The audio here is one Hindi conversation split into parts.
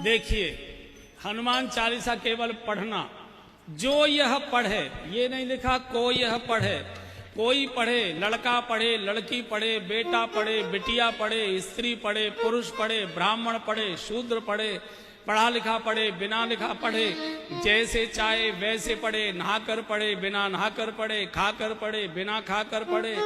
देखिए, हनुमान चालीसा केवल पढ़ना, जो यह पढ़े, ये नहीं लिखा को यह पढ़े, कोई पढ़े, लड़का पढ़े, लड़की पढ़े, बेटा पढ़े, बिटिया पढ़े, स्त्री पढ़े, पुरुष पढ़े, ब्राह्मण पढ़े, शूद्र पढ़े, पढ़ा लिखा पढ़े, बिना लिखा पढ़े, जैसे चाहे वैसे पढ़े, नहाकर पढ़े, बिना नहाकर पढ़े, खाकर पढ़े, बिना खाकर पढ़े,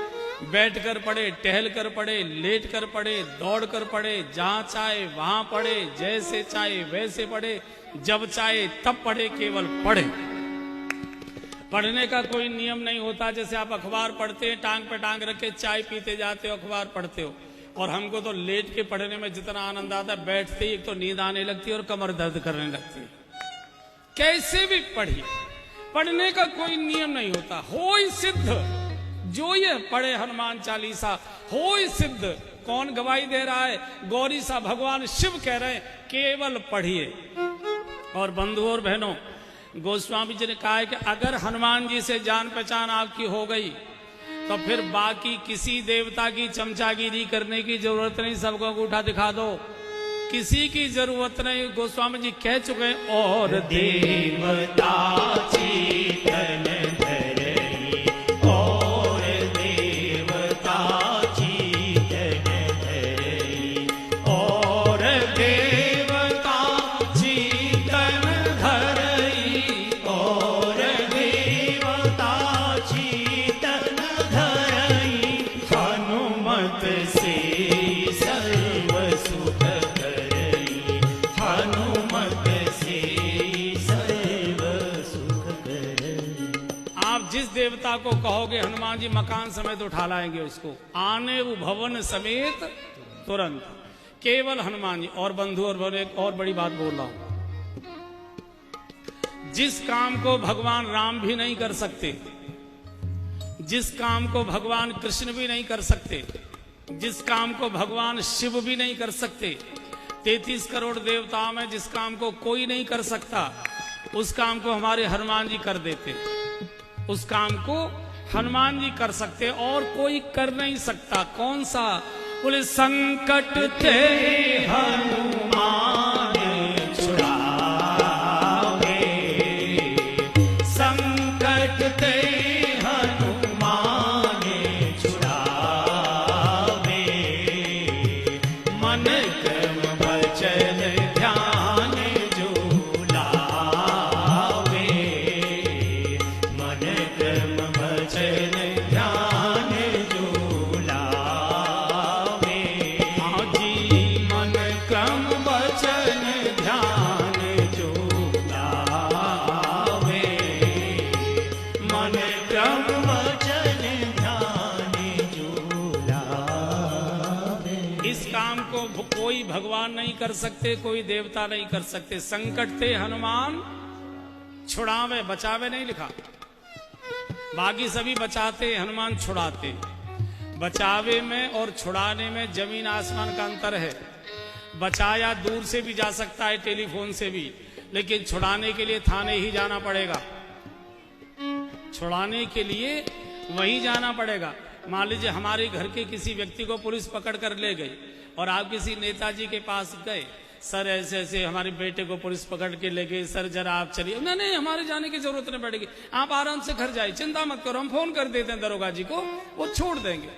बैठ कर पढ़े, टहल कर पढ़े, लेट कर पढ़े, दौड़ कर पढ़े, जहां चाहे वहां पढ़े, जैसे चाहे वैसे पढ़े, जब चाहे तब पढ़े, केवल पढ़े। पढ़ने का कोई नियम नहीं होता। जैसे आप अखबार पढ़ते हैं, टांग पे टांग रख के चाय पीते जाते हो, अखबार पढ़ते हो, और हमको तो लेट के पढ़ने में जितना आनंद आता है, बैठते ही एक तो नींद आने लगती है और कमर दर्द करने लगती है। कैसे भी पढ़िए, पढ़ने का कोई नियम नहीं होता। होय सिद्ध, जो ये पढ़े हनुमान चालीसा होय सिद्ध। कौन गवाही दे रहा है? गौरी सा भगवान शिव कह रहे हैं, केवल पढ़िए। और बंधुओं और बहनों, गोस्वामी जी ने कहा है कि अगर हनुमान जी से जान पहचान आपकी हो गई तो फिर बाकी किसी देवता की चमचागिरी करने की जरूरत नहीं, सबको अंगूठा दिखा दो, किसी की जरूरत नहीं। गोस्वामी जी कह चुके हैं, और देवता चेतन धरई, और देवता चेतन धरई, और देवता चेतन धरई, और देवता चेतन धरई, हनुमत से सर्व सुख करई, हनुमत से सर्व सुख करई। आप जिस देवता को कहोगे हनुमान जी मकान समेत उठा लाएंगे उसको, आने वो भवन समेत तुरंत, केवल हनुमान जी। और बंधु और बहनों, एक और बड़ी बात बोल रहा हूं, जिस काम को भगवान राम भी नहीं कर सकते, जिस काम को भगवान कृष्ण भी नहीं कर सकते, जिस काम को भगवान शिव भी नहीं कर सकते, 33 करोड़ देवताओं में जिस काम को कोई नहीं कर सकता, उस काम को हमारे हनुमान जी कर देते। उस काम को हनुमान जी कर सकते और कोई कर नहीं सकता। कौन सा? बोले, संकट थे हनुमान छुड़ावे, संकट ते हनुमान छुड़ावे, मन क्रम वचन ध्यान जो लावे, मन क्रम वचन ध्यान जो लावे, हाजी मन क्रम वचन ध्यान जो लावे, मन क्रम वचन ध्यान जो लावे। इस काम को कोई भगवान नहीं कर सकते, कोई देवता नहीं कर सकते। संकट थे हनुमान छुड़ावे, बचावे नहीं लिखा। बाकी सभी बचाते, हनुमान छुड़ाते। बचावे में और छुड़ाने में जमीन आसमान का अंतर है। बचाया दूर से भी जा सकता है, टेलीफोन से भी, लेकिन छुड़ाने के लिए थाने ही जाना पड़ेगा। छुड़ाने के लिए वहीं जाना पड़ेगा। मान लीजिए हमारे घर के किसी व्यक्ति को पुलिस पकड़ कर ले गई और आप किसी नेताजी के पास गए, सर ऐसे ऐसे हमारे बेटे को पुलिस पकड़ के ले गई, सर जरा आप चलिए। नहीं नहीं, हमारे जाने की जरूरत नहीं पड़ेगी, आप आराम से घर जाइए, चिंता मत करो, हम फोन कर देते हैं दरोगा जी को, वो छोड़ देंगे।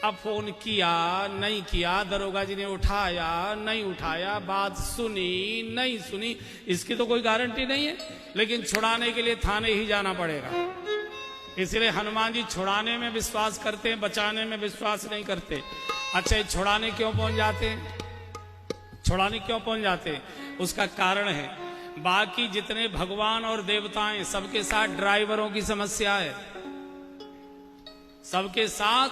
अब फोन किया नहीं किया, दरोगा जी ने उठाया नहीं उठाया, बात सुनी नहीं सुनी, इसकी तो कोई गारंटी नहीं है। लेकिन छुड़ाने के लिए थाने ही जाना पड़ेगा। इसलिए हनुमान जी छुड़ाने में विश्वास करते हैं, बचाने में विश्वास नहीं करते। अच्छा, छुड़ाने क्यों पहुंच जाते हैं? छुड़ाने क्यों पहुंच जाते हैं? उसका कारण है, बाकी जितने भगवान और देवताएं सबके साथ ड्राइवरों की समस्या है। सबके साथ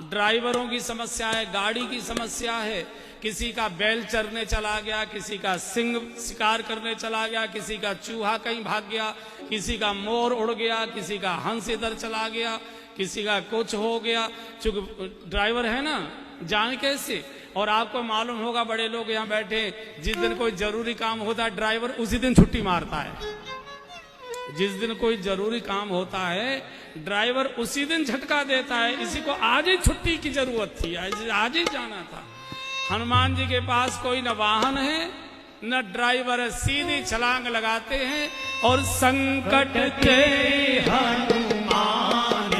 ड्राइवरों की समस्या है, गाड़ी की समस्या है। किसी का बैल चरने चला गया, किसी का सिंह शिकार करने चला गया, किसी का चूहा कहीं भाग गया, किसी का मोर उड़ गया, किसी का हंस इधर चला गया, किसी का कुछ हो गया। चूंकि ड्राइवर है ना, जाने कैसे। और आपको मालूम होगा, बड़े लोग यहाँ बैठे, जिस दिन कोई जरूरी काम होता है ड्राइवर उसी दिन छुट्टी मारता है। जिस दिन कोई जरूरी काम होता है ड्राइवर उसी दिन झटका देता है। इसी को आज ही छुट्टी की जरूरत थी, आज ही जाना था। हनुमान जी के पास कोई न वाहन है न ड्राइवर है, सीधी छलांग लगाते हैं और संकट के हनुमान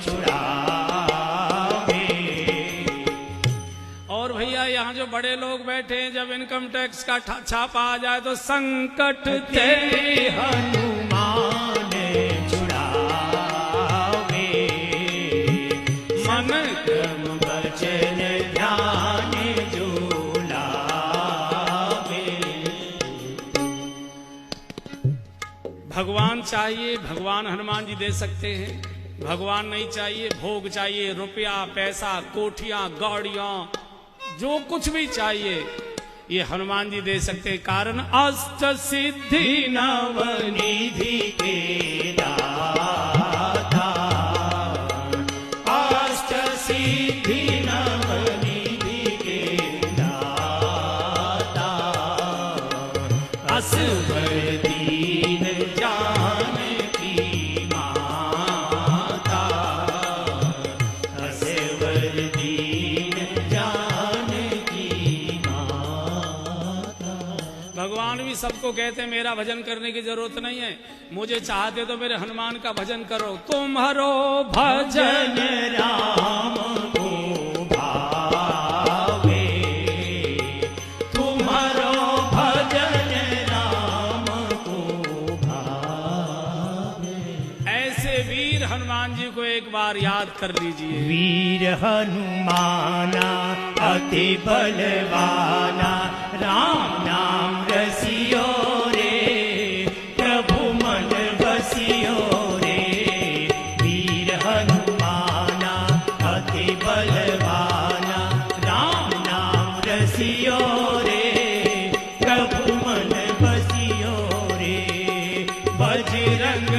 छुड़ावे। और भैया यहाँ जो बड़े लोग बैठे हैं, जब इनकम टैक्स का छापा आ जाए तो संकट ते हनुमान छुड़ावे। मन क्रम वचन ध्यान जो लावे। भगवान चाहिए, भगवान हनुमान जी दे सकते हैं। भगवान नहीं चाहिए, भोग चाहिए, रुपया पैसा कोठियां गाड़ियां जो कुछ भी चाहिए ये हनुमान जी दे सकते हैं। कारण अष्ट सिद्धि नवनिधि के दाता, अष्ट सिद्धि नवनिधि के दाता। असवर दीन जानकी माता, असवर दीन जानकी माता। भगवान भी सबको कहते हैं मेरा भजन करने की जरूरत नहीं है, मुझे चाहते तो मेरे हनुमान का भजन करो। तुम्हारो भजन भजन राम को भावे, तुम्हारो भजन राम को भावे। ऐसे वीर हनुमान जी को एक बार याद कर लीजिए। वीर हनुमाना अति बलवाना, राम नाम रसियो रे, प्रभु मन बसियो रे। वीर हनुमाना अति बलवाना, राम नाम रसियो रे, प्रभु मन बसियो रे। बजरंग